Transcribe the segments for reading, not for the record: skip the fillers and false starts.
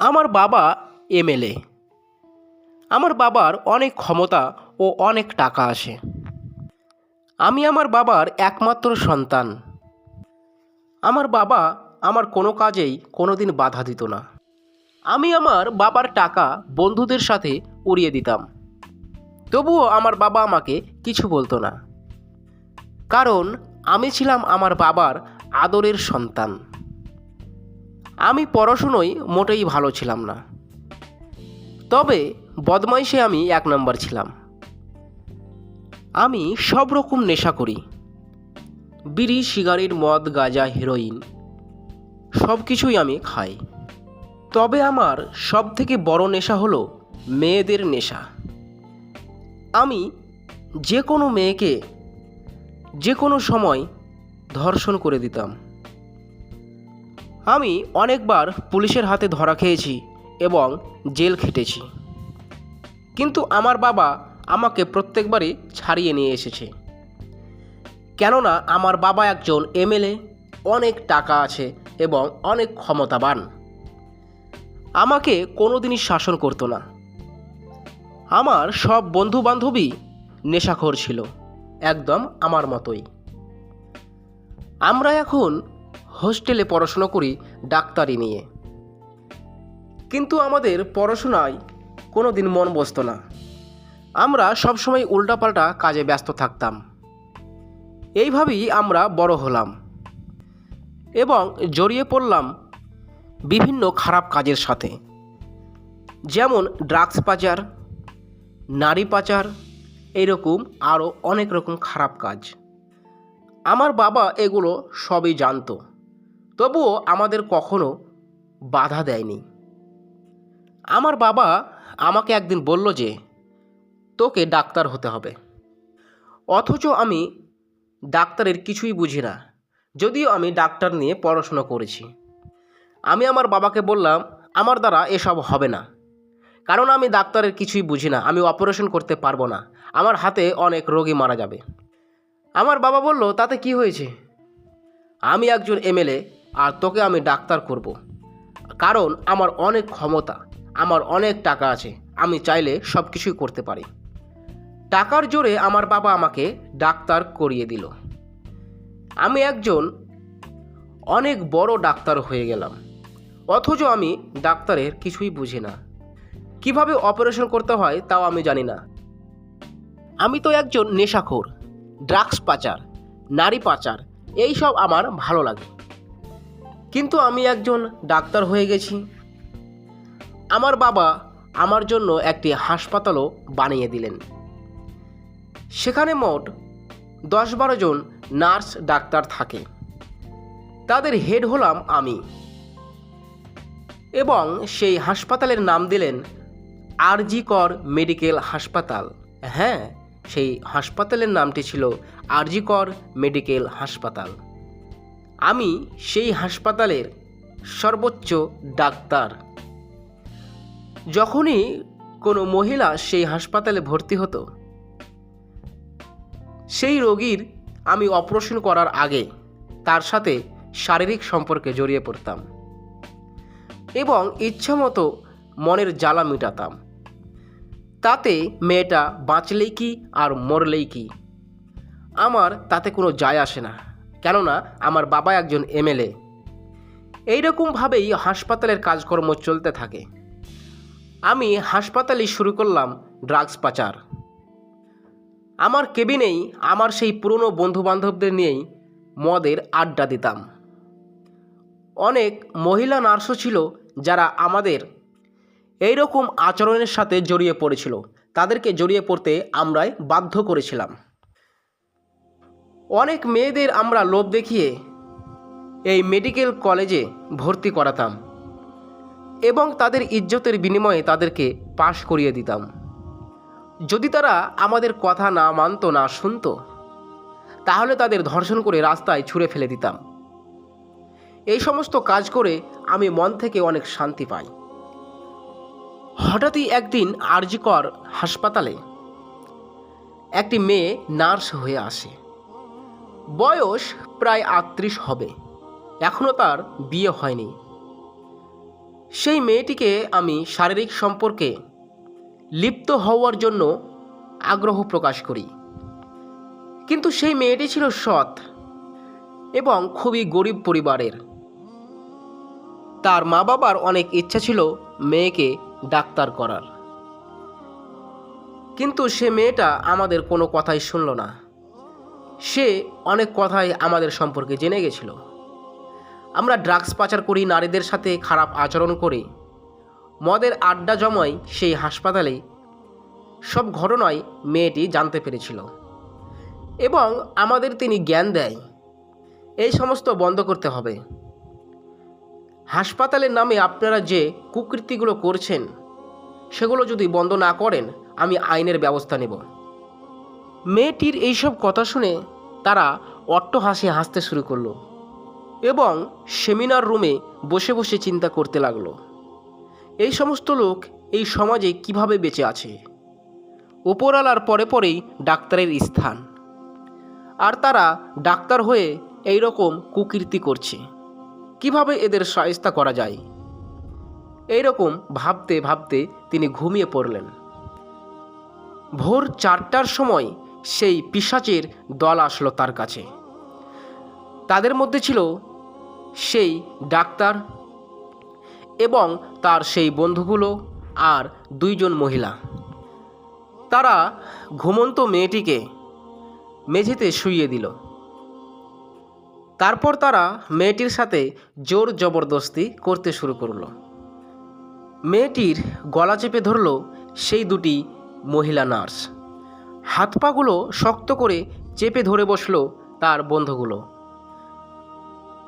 আমার বাবা এমএলএ। আমার বাবার অনেক ক্ষমতা ও অনেক টাকা আছে। আমি আমার বাবার একমাত্র সন্তান। আমার বাবা আমার কোনো কাজেই কোনোদিন বাধা দিত না। আমি আমার বাবার টাকা বন্ধুদের সাথে উড়িয়ে দিতাম, তবুও আমার বাবা আমাকে কিছু বলতো না, কারণ আমি ছিলাম আমার বাবার আদরের সন্তান। আমি পড়াশুনোয় মোটেই ভালো ছিলাম না, তবে বদমাইশে আমি 1 নম্বর ছিলাম। আমি সব রকম নেশা করি, বিড়ি, সিগারেট, মদ, গাঁজা, হেরোইন সব কিছুই আমি খাই। তবে আমার সব থেকে বড় নেশা হলো মেয়েদের নেশা। আমি যে কোনো মেয়েকে যে কোনো সময় ধর্ষণ করে দিতাম। আমি অনেকবার পুলিশের হাতে ধরা খেয়েছি এবং জেল খেটেছি, কিন্তু আমার বাবা আমাকে প্রত্যেকবারই ছাড়িয়ে নিয়ে এসেছে, কেননা আমার বাবা একজন এমএলএ, অনেক টাকা আছে এবং অনেক ক্ষমতাবান। আমাকে কোনোদিনই শাসন করতো না। আমার সব বন্ধু বান্ধবী নেশাখোর ছিল, একদম আমার মতোই। আমরা এখন হোস্টেলে পড়াশোনা করি ডাক্তারি নিয়ে, কিন্তু আমাদের পড়াশোনায় কোনো দিন মন বসতো না। আমরা সবসময় উল্টাপাল্টা কাজে ব্যস্ত থাকতাম। এইভাবেই আমরা বড় হলাম এবং জড়িয়ে পড়লাম বিভিন্ন খারাপ কাজের সাথে, যেমন ড্রাগস পাচার, নারী পাচার, এইরকম আরও অনেক রকম খারাপ কাজ। আমার বাবা এগুলো সবই জানতো, তবুও আমাদের কখনো বাধা দেয়নি। আমার বাবা আমাকে একদিন বলল যে তোকে ডাক্তার হতে হবে, অথচ আমি ডাক্তারের কিছুই বুঝি না, যদিও আমি ডাক্তার নিয়ে পড়াশোনা করেছি। আমি আমার বাবাকে বললাম আমার দ্বারা এসব হবে না, কারণ আমি ডাক্তারের কিছুই বুঝি না, আমি অপারেশন করতে পারবো না, আমার হাতে অনেক রোগী মারা যাবে। আমার বাবা বলল তাতে কি হয়েছে, আমি একজন এমএলএ আর তোকে আমি ডাক্তার করব, কারণ আমার অনেক ক্ষমতা, আমার অনেক টাকা আছে, আমি চাইলে সব কিছুই করতে পারি। টাকার জোরে আমার বাবা আমাকে ডাক্তার করিয়ে দিল। আমি একজন অনেক বড় ডাক্তার হয়ে গেলাম, অথচ আমি ডাক্তারের কিছুই বুঝি না, কিভাবে অপারেশন করতে হয় তাও আমি জানি না। আমি তো একজন নেশাখোর, ড্রাগস পাচার, নারী পাচার, এই সব আমার ভালো লাগে, কিন্তু আমি একজন ডাক্তার হয়ে গেছি। আমার বাবা আমার জন্য একটি হাসপাতালও বানিয়ে দিলেন। সেখানে মোট 10-12 জন নার্স ডাক্তার থাকে, তাদের হেড হলাম আমি। এবং সেই হাসপাতালের নাম দিলেন আরজি কর মেডিকেল হাসপাতাল। হ্যাঁ, সেই হাসপাতালের নামটি ছিল আরজি কর মেডিকেল হাসপাতাল। আমি সেই হাসপাতালের সর্বোচ্চ ডাক্তার। যখনই কোনো মহিলা সেই হাসপাতালে ভর্তি হতো, সেই রোগীর আমি অপারেশন করার আগে তার সাথে শারীরিক সম্পর্কে জড়িয়ে পড়তাম এবং ইচ্ছামতো মনের জ্বালা মেটাতাম। তাতে মেয়েটা বাঁচলেই কি আর মরলেই কি, আমার তাতে কোনো যায় আসে না, কেননা আমার বাবা একজন এমএলএ। এইরকমভাবেই হাসপাতালের কাজকর্ম চলতে থাকে। আমি হাসপাতালে শুরু করলাম ড্রাগস পাচার। আমার কেবিনেই আমার সেই পুরনো বন্ধুবান্ধবদের নিয়েই মদের আড্ডা দিতাম। অনেক মহিলা নার্সও ছিল যারা আমাদের এইরকম আচরণের সাথে জড়িয়ে পড়েছিল, তাদেরকে জড়িয়ে পড়তে আমরাই বাধ্য করেছিলাম। অনেক মেয়েদের আমরা লোভ দেখিয়ে এই মেডিকেল কলেজে ভর্তি করাতাম এবং তাদের ইজ্জতের বিনিময়ে তাদেরকে পাশ করিয়ে দিতাম। যদি তারা আমাদের কথা না মানতো, না শুনতো, তাহলে তাদের ধর্ষণ করে রাস্তায় ছুঁড়ে ফেলে দিতাম। এই সমস্ত কাজ করে আমি মন থেকে অনেক শান্তি পাই। হঠাৎই একদিন আরজি কর হাসপাতালে একটি মেয়ে নার্স হয়ে আসে। বয়স প্রায় 38 হবে, এখনও তার বিয়ে হয়নি। সেই মেয়েটিকে আমি শারীরিক সম্পর্কে লিপ্ত হওয়ার জন্য আগ্রহ প্রকাশ করি। কিন্তু সেই মেয়েটি ছিল সৎ এবং খুবই গরিব পরিবারের। তার মা বাবার অনেক ইচ্ছা ছিল মেয়েকে ডাক্তার করার, কিন্তু সে মেয়েটা আমাদের কোনো কথাই শুনল না। সে অনেক কথাই আমাদের সম্পর্কে জেনে গেছিল। আমরা ড্রাগস পাচার করি, নারীদের সাথে খারাপ আচরণ করি, মদের আড্ডা জমাই, সেই হাসপাতালে সব ঘটনাই মেয়েটি জানতে পেরেছিল এবং আমাদের তিনি জ্ঞান দেয় এই সমস্ত বন্ধ করতে হবে। হাসপাতালের নামে আপনারা যে কুকৃতিগুলো করছেন সেগুলো যদি বন্ধ না করেন আমি আইনের ব্যবস্থা নেব। মেয়েটির এইসব কথা শুনে তারা অট্টহাসি হাসতে শুরু করলো এবং সেমিনার রুমে বসে বসে চিন্তা করতে লাগলো, এই সমস্ত লোক এই সমাজে কিভাবে বেঁচে আছে। উপরওয়ালার পরে পরেই ডাক্তারের স্থান, আর তারা ডাক্তার হয়ে এই রকম কুকীর্তি করছে, কিভাবে এদের শায়েস্তা করা যায়। এই রকম ভাবতে ভাবতে তিনি ঘুমিয়ে পড়লেন। ভোর 4টার সময় সেই পিশাচের দল আসলো তার কাছে। তাদের মধ্যে ছিল সেই ডাক্তার এবং তার সেই বন্ধুগুলো আর 2 জন মহিলা। তারা ঘুমন্ত মেয়েটিকে মেঝেতে শুইয়ে দিল। তারপর তারা মেয়েটির সাথে জোর জবরদস্তি করতে শুরু করলো। মেয়েটির গলা চেপে ধরল সেই 2টি মহিলা নার্স। হাত পাগুলো শক্ত করে চেপে ধরে বসলো তার বন্ধুগুলো।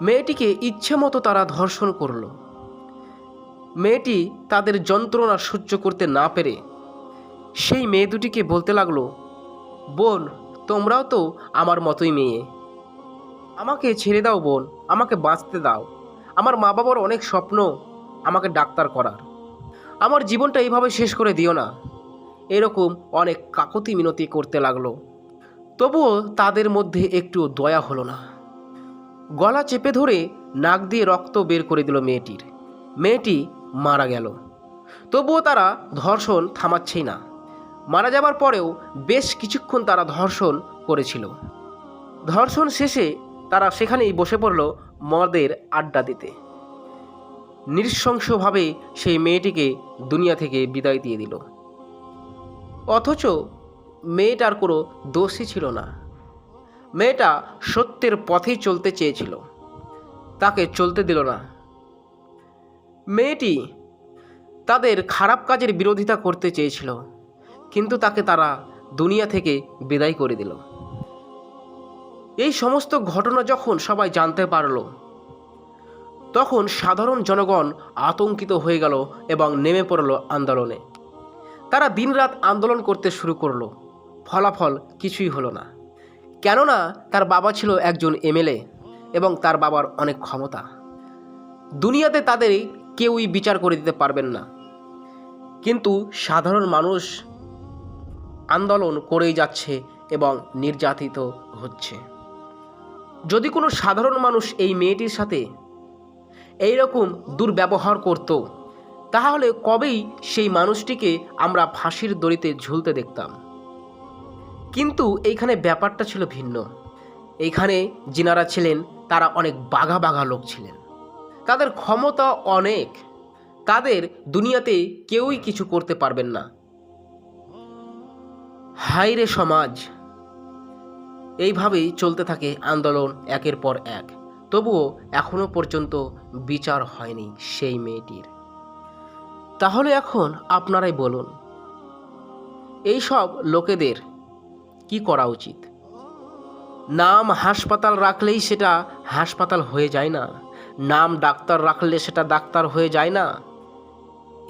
মেয়েটিকে ইচ্ছে মতো তারা ধর্ষণ করল। মেয়েটি তাদের যন্ত্রণা সহ্য করতে না পেরে সেই মেয়ে দুটিকে বলতে লাগলো, বোন, তোমরাও তো আমার মতোই মেয়ে, আমাকে ছেড়ে দাও বোন, আমাকে বাঁচতে দাও। আমার মা বাবার অনেক স্বপ্ন আমাকে ডাক্তার করার, আমার জীবনটা এইভাবে শেষ করে দিও না। এরকম অনেক কাকুতি মিনতি করতে লাগলো। তবুও তাদের মধ্যে একটু দয়া হলো না। গলা চেপে ধরে নাক দিয়ে রক্ত বের করে দিল মেয়েটির। মেয়েটি মারা গেল। তবুও তারা ধর্ষণ থামাচ্ছেই না। মারা যাবার পরেও বেশ কিছুক্ষণ তারা ধর্ষণ করেছিল। ধর্ষণ শেষে তারা সেখানেই বসে পড়ল মদের আড্ডা দিতে। নৃশংসভাবে সেই মেয়েটিকে দুনিয়া থেকে বিদায় দিয়ে দিল। অথচ মেয়েটার কোনো দোষই ছিল না। মেয়েটা সত্যের পথেই চলতে চেয়েছিল, তাকে চলতে দিল না। মেয়েটি তাদের খারাপ কাজের বিরোধিতা করতে চেয়েছিল, কিন্তু তাকে তারা দুনিয়া থেকে বিদায় করে দিল। এই সমস্ত ঘটনা যখন সবাই জানতে পারল, তখন সাধারণ জনগণ আতঙ্কিত হয়ে গেল এবং নেমে পড়ল আন্দোলনে। তারা দিনরাত আন্দোলন করতে শুরু করলো। ফলাফল কিছুই হলো না, কেননা তার বাবা ছিল একজন এমএলএ এবং তার বাবার অনেক ক্ষমতা। দুনিয়াতে তাদের কেউই বিচার করে দিতে পারবেন না। কিন্তু সাধারণ মানুষ আন্দোলন করেই যাচ্ছে এবং নির্যাতিত হচ্ছে। যদি কোনো সাধারণ মানুষ এই মেয়েটির সাথে এই রকম দুর্ব্যবহার করত, তাহলে কবেই সেই মানুষটিকে আমরা ফাঁসির দড়িতে ঝুলতে দেখতাম। কিন্তু এইখানে ব্যাপারটা ছিল ভিন্ন। এইখানে যিনারা ছিলেন তারা অনেক বাঘা বাঘা লোক ছিলেন, তাদের ক্ষমতা অনেক, তাদের দুনিয়াতে কেউই কিছু করতে পারবেন না। হায়রে সমাজ! এইভাবেই চলতে থাকে আন্দোলন একের পর এক। তবুও এখনো পর্যন্ত বিচার হয়নি সেই মেয়েটির। তাহলে এখন আপনারাই বলুন, এই সব লোকেদের কি করা উচিত? নাম হাসপাতাল রাখলেই সেটা হাসপাতাল হয়ে যায় না, নাম ডাক্তার রাখলে সেটা ডাক্তার হয়ে যায় না।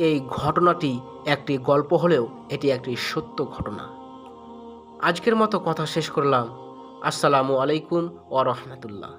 এই ঘটনাটি একটি গল্প হলেও এটি একটি সত্য ঘটনা। আজকের মতো কথা শেষ করলাম। আসসালামু আলাইকুম ওয়া রাহমাতুল্লাহ।